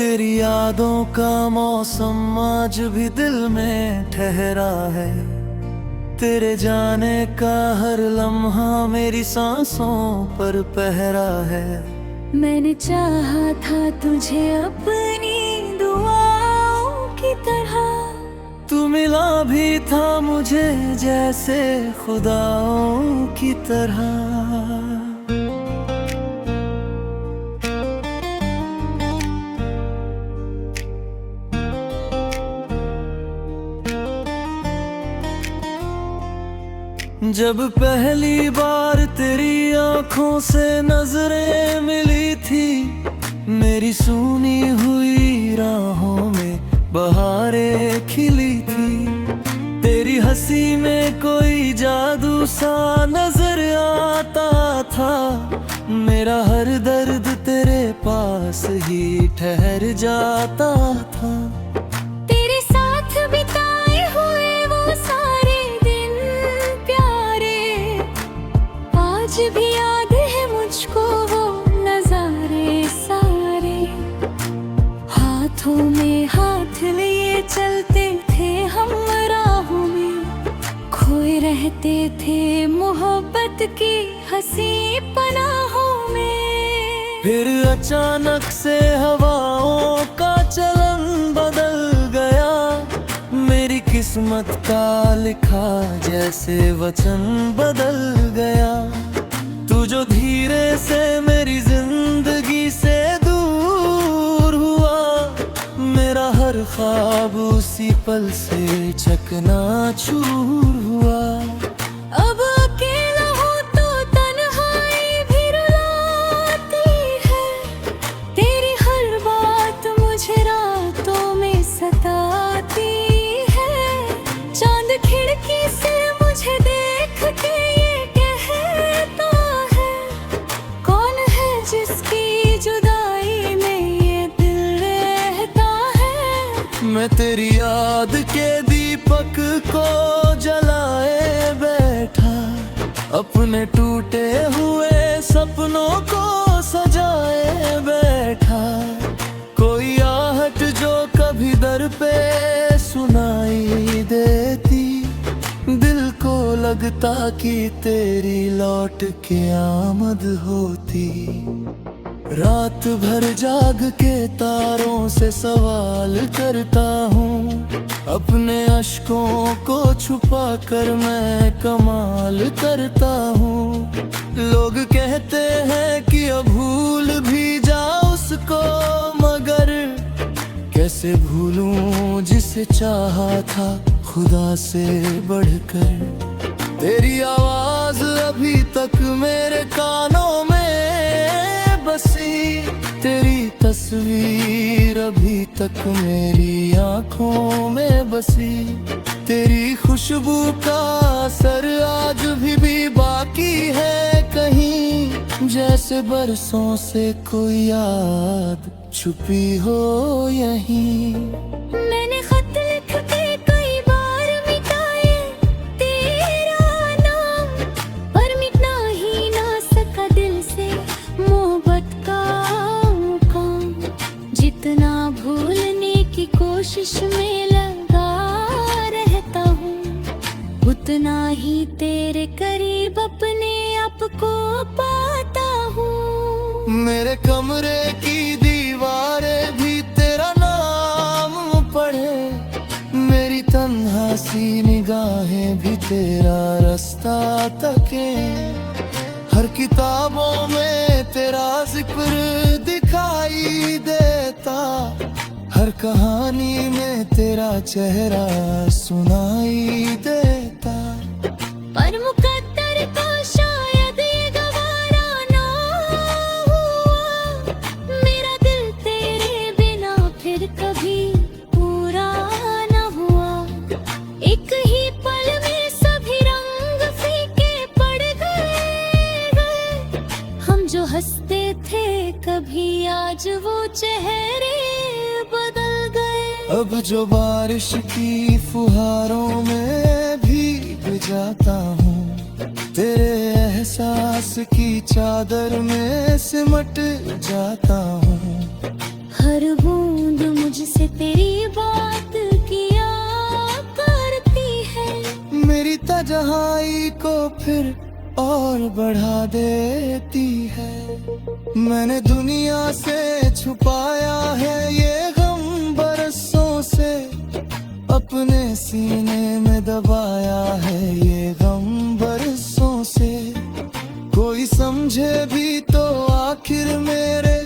तेरी यादों का मौसम आज भी दिल में ठहरा है। तेरे जाने का हर लम्हा मेरी सांसों पर पहरा है। मैंने चाहा था तुझे अपनी दुआओं की तरह, तू मिला भी था मुझे जैसे खुदाओं की तरह। जब पहली बार तेरी आंखों से नजरें मिली थी, मेरी सूनी हुई राहों में बहारें खिली थी। तेरी हंसी में कोई जादू सा नजर आता था। मेरा हर दर्द तेरे पास ही ठहर जाता था। तेरे साथ बिताए हुए वो सारे दिन प्यारे, आज भी याद है मुझको वो नजारे सारे। हाथों में हाथ लिए चलते थे हम राहों में, खोए रहते थे मोहब्बत की हंसी पनाहों में। फिर अचानक से हवाओं का चलन बदल गया। मेरी किस्मत का लिखा जैसे वचन बदल गया। तू जो धीरे से मेरी जिंदगी से दूर हुआ, मेरा हर ख्वाब उसी पल से चकनाचूर हुआ। अब अकेला हूँ तो तन्हाई भी रुलाती है। तेरी हर बात मुझे रातों में सताती है। चांद खिड़की से मुझे देख के ये कहता है, कौन है जिसकी जुदाई में ये दिल रहता है। मैं तेरी याद के दीपक को जलाए बैठा, अपने टूटे हुए सपनों को सजाए बैठा। कोई आहट जो कभी दर पे सुनाई देती, दिल को लगता कि तेरी लौट के आमद होती। रात भर जाग के तारों से सवाल करता हूँ, अपने अश्कों को छुपा कर मैं कमाल करता हूँ। लोग कहते हैं कि अब भूल भी जा उसको, मगर कैसे भूलूं जिसे चाहा था खुदा से बढ़कर। तेरी आवाज अभी तक मेरे कानों में बसी, तेरी तस्वीर अभी तक मेरी आंखों में बसी। तेरी खुशबू का असर आज भी बाकी है कहीं, जैसे बरसों से कोई याद छुपी हो यहीं। मैंने खत लिख के कई बार मिटाए तेरा नाम, पर मिटना ही ना सका दिल से मोहब्बत का मुकाम। जितना भूलने की कोशिश में लगा रहता हूँ, उतना ही तेरे करीब अपने आप को पाता हूँ। मेरे कमरे की दीवारें भी तेरा नाम पढ़े, मेरी तन्हा सी निगाहें भी तेरा रास्ता तके। हर किताबों में तेरा जिक्र दिखाई देता, हर कहानी में तेरा चेहरा सुनाई देता। पर मुकद्दर को शायद ये गवारा ना हुआ, मेरा दिल तेरे बिना फिर कभी पूरा ना हुआ। एक ही पल में सभी रंग फीके पड़ गए। हम जो हंसते थे कभी, आज वो चेहरे बदल गए। अब जो बारिश की फुहारों में भीग जाता हूँ, तेरे एहसास की चादर में सिमट जाता हूँ। हर बूंद मुझसे तेरी बात किया करती है। मेरी तन्हाई को फिर और बढ़ा देती है। मैंने दुनिया से छुपाया है ये गम बरसों से, अपने सीने में दबाया है ये गम बरसों से। कोई समझे भी तो आखिर मेरे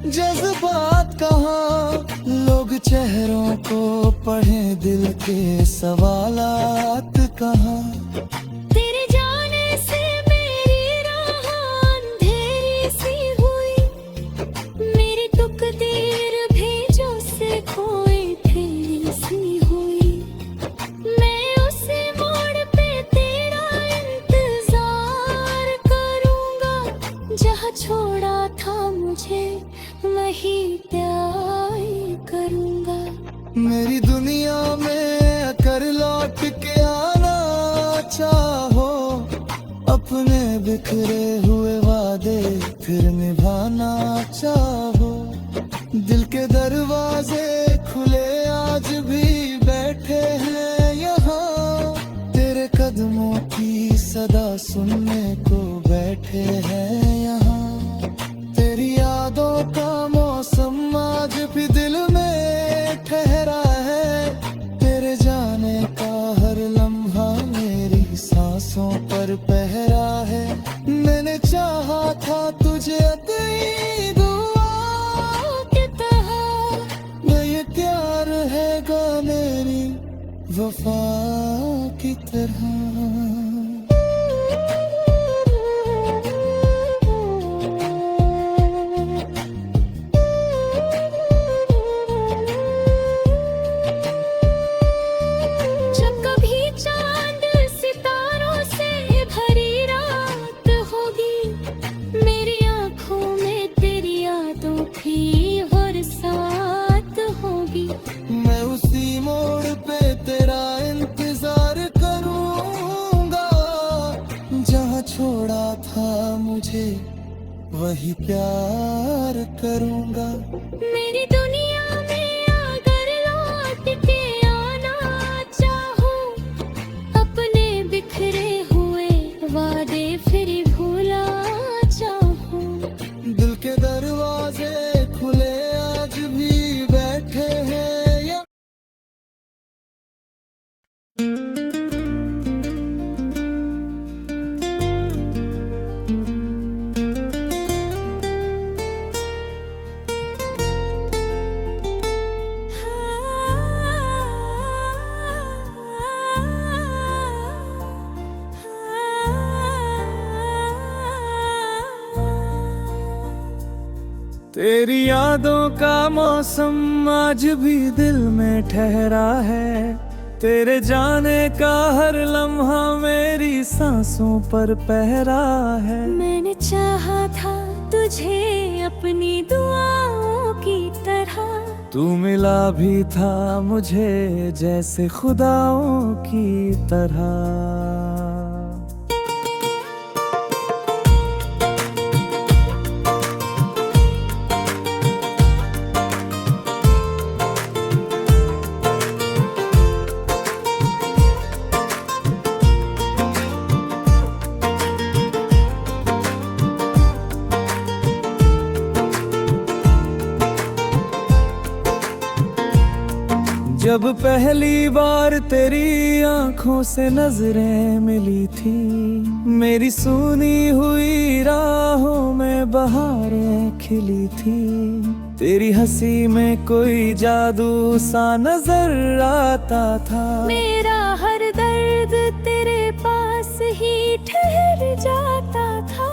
जज्बात कहाँ, लोग चेहरों को पढ़े दिल के सवालात कहाँ। तेरे जाने से मेरी राह अंधेरी सी हुई, मेरी तकदीर भी जो से खोई फेरी सी हुई। मैं उसी मोड़ पे तेरा इंतजार करूंगा, जहाँ छोड़ा था मुझे वही प्यार करूंगा। मेरी दुनिया में अगर लौट के आना चाहो, अपने बिखरे हुए वादे फिर निभाना चाहो। दिल के दरवाजे खुले आज भी बैठे हैं यहाँ, तेरे कदमों की सदा सुनने को बैठे हैं यहाँ। तेरी यादों का मौसम आज भी दिल में ठहरा है, तेरे जाने का हर लम्हा मेरी सांसों पर पहरा है। मैंने चाहा था तुझे अपनी दुआ की तरह, ये प्यार है गा मेरी वफा की तरह। छोड़ा था मुझे वही प्यार करूंगा। मेरी दुनिया में अगर लौट के आना चाहो, अपने बिखरे हुए वादे फिर भूला चाहो। दिल के दरवाजे खुले आज भी बैठे हैं या तेरी यादों का मौसम आज भी दिल में ठहरा है, तेरे जाने का हर लम्हा मेरी सांसों पर पहरा है। मैंने चाहा था तुझे अपनी दुआओं की तरह, तू मिला भी था मुझे जैसे खुदाओं की तरह। जब पहली बार तेरी आंखों से नजरें मिली थी, मेरी सुनी हुई राहों में बहारें खिली थी। तेरी हंसी में कोई जादू सा नजर आता था, मेरा हर दर्द तेरे पास ही ठहर जाता था।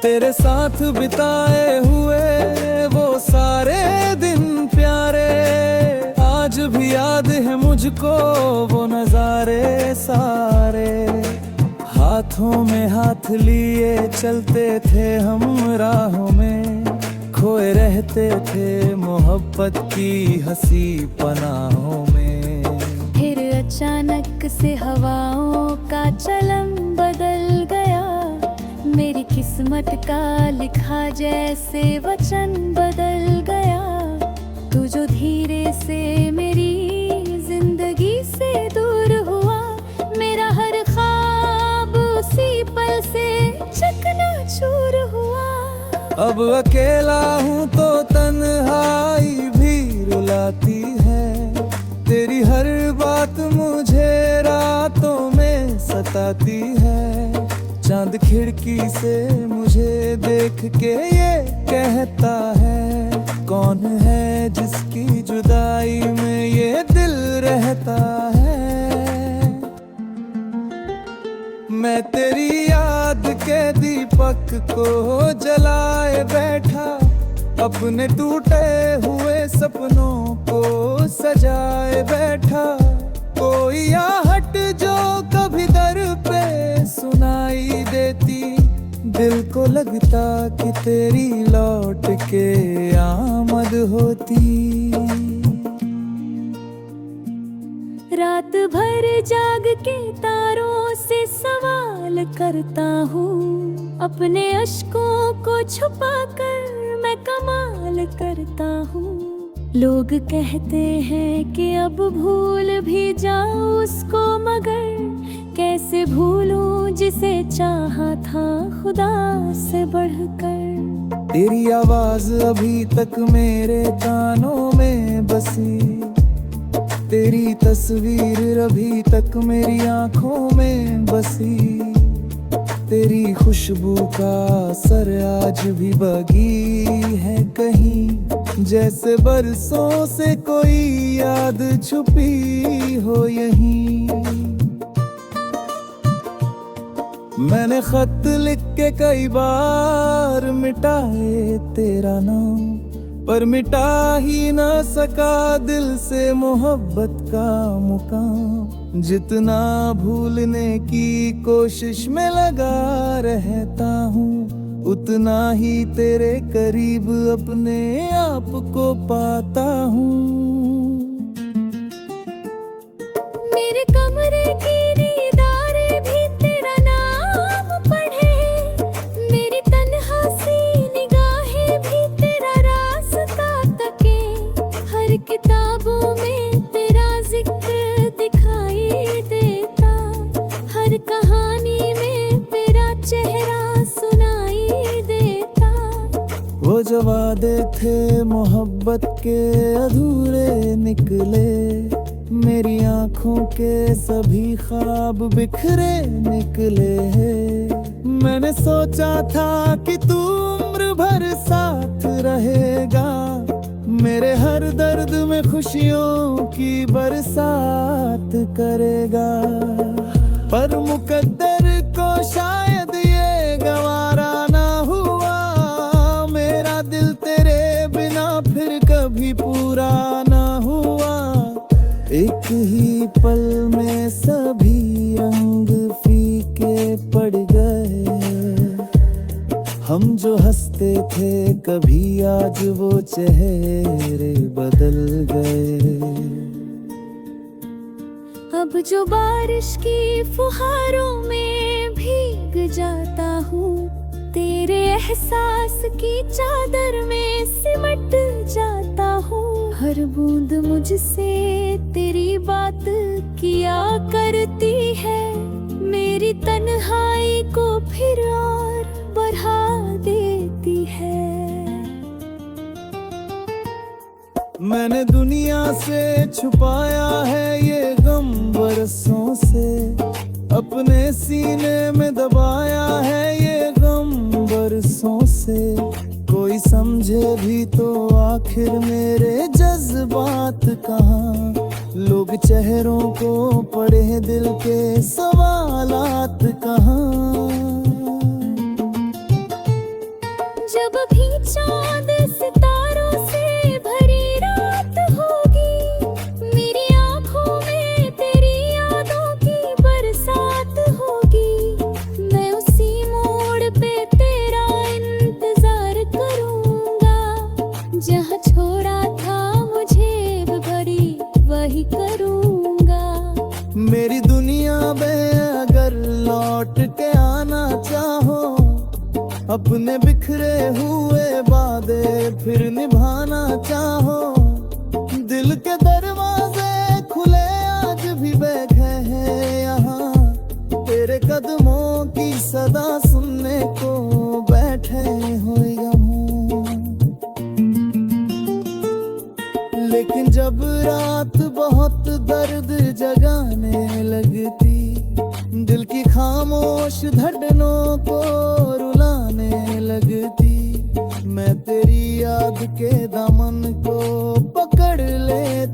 तेरे साथ बिताए हुए वो सारे दिन प्यारे, आज भी याद है मुझको वो नजारे सारे। हाथों में हाथ लिए चलते थे हम राहों में, खोए रहते थे मोहब्बत की हंसी पनाहों में। फिर अचानक से हवाओं का चलन बदल गया, मेरी किस्मत का लिखा जैसे वचन बदल गया। तू जो धीरे से मेरी जिंदगी से दूर हुआ, मेरा हर ख्वाब उसी पल से चकनाचूर हुआ। अब अकेला हूँ तो तन्हाई भी रुलाती है, तेरी हर बात मुझे रातों में सताती है। चांद खिड़की से मुझे देख के ये कहता है, कौन है जिसकी जुदाई में ये दिल रहता है। मैं तेरी याद के दीपक को जलाए बैठा, अपने टूटे हुए सपनों को सजाए बैठा। कोई आहट जो कभी दर पे सुनाई देती, दिल को लगता कि तेरी लौट के आमद होती। रात भर जाग के तारों से सवाल करता हूँ, अपने अश्कों को छुपा कर मैं कमाल करता हूँ। लोग कहते हैं कि अब भूल भी जाऊं उसको, मगर कैसे भूलूं जिसे चाहा था खुदा से बढ़कर। तेरी आवाज अभी तक मेरे कानों में बसी, तेरी तस्वीर अभी तक मेरी आंखों में बसी। तेरी खुशबू का असर आज भी बगी है कहीं, जैसे बरसों से कोई याद छुपी हो यहीं। मैंने खत लिख के कई बार मिटाए तेरा नाम, पर मिटा ही ना सका दिल से मोहब्बत का मुकाम। जितना भूलने की कोशिश में लगा रहता हूँ, उतना ही तेरे करीब अपने आप को पाता हूँ। मेरे कमरे की दीदारें भी तेरा नाम पढ़े, मेरी तन्हा सी निगाहें भी तेरा रास्ता तके। हर किताबों में तेरा जिक्र दिखाई देता, हर कहानी में तेरा चेहरा सुनाई देता। वो जो वादे थे मोहब्बत के अधूरे निकले, मेरी आंखों के सभी ख्वाब बिखरे निकले हैं। मैंने सोचा था कि तू उम्र भर साथ रहेगा, मेरे हर दर्द में खुशियों की बरसात करेगा। पर मुकद्दर को शायद ये गवारा ना हुआ, मेरा दिल तेरे बिना फिर कभी पूरा ना हुआ। एक ही पल में सभी रंग फीके पड़ गए, हम जो हंसते थे कभी आज वो चेहरे बदल गए। अब जो बारिश की फुहारों में भीग जाता हूँ, तेरे एहसास की चादर में सिमट जाता हूँ। हर बूंद मुझसे तेरी बात किया करती है, मेरी तन्हाई को फिर और बढ़ा देती है। मैंने दुनिया से छुपाया है ये गम बरसों से, अपने सीने में दबाया है ये गम बरसों से। कोई समझे भी तो आखिर मेरे जज्बात कहाँ, लोग चेहरों को पढ़े दिल के सवालात कहाँ। जब भी चांद सितारों से भरी रात होगी, मेरी आंखों में तेरी यादों की बरसात होगी। मैं उसी मोड़ पे तेरा इंतजार करूंगा, जहाँ छोड़ा था मुझे भरी वही करूंगा। मेरी दुनिया में अगर लौट के आना अपने बिखरे हुए वादे फिर निभाना चाहो, दिल के दरवाजे खुले आज भी बैठे हैं यहाँ, तेरे कदमों की सदा सुनने को बैठे हो यहाँ। लेकिन जब रात बहुत दर्द जगाने लगती, दिल की खामोश धड़कनों को रुलाने लगती, मैं तेरी याद के दामन को पकड़ लेती